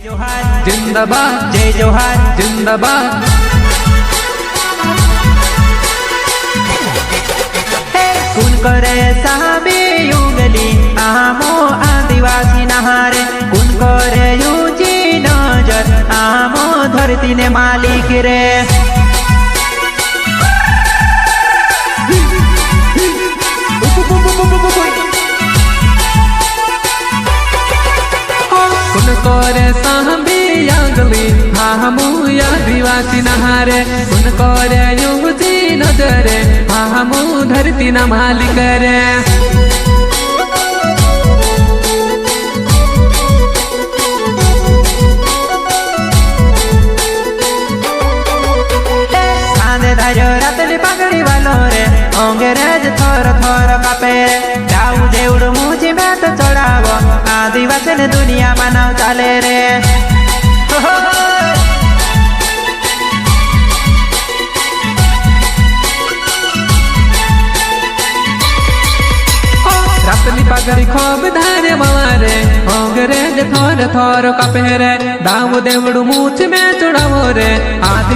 जोहार जिंदाबाद, जय जोहार जिंदाबाद। कुन करे साबे युगली आमो आदिवासी नहारे, कुन करे यूजी नजर आमो धरती ने मालिक रे। कुन करे साबे युगली आमो आदिवासी नहारे, कुन करे यूजी नजर आमो धरती न मालिक रे। रातली पगड़ी वालो रे अंग्रेज थोर थोर कापे, जाऊ जेवड़ मुझे में तो चढ़ावो आदिवासी ने दुनिया मानव चाले रे। रातली पगड़ी खूब धारे मारे अंग्रेज थोर थोर कापे रे, दाऊ देवड़ मुझ में चढ़ावो रे आदि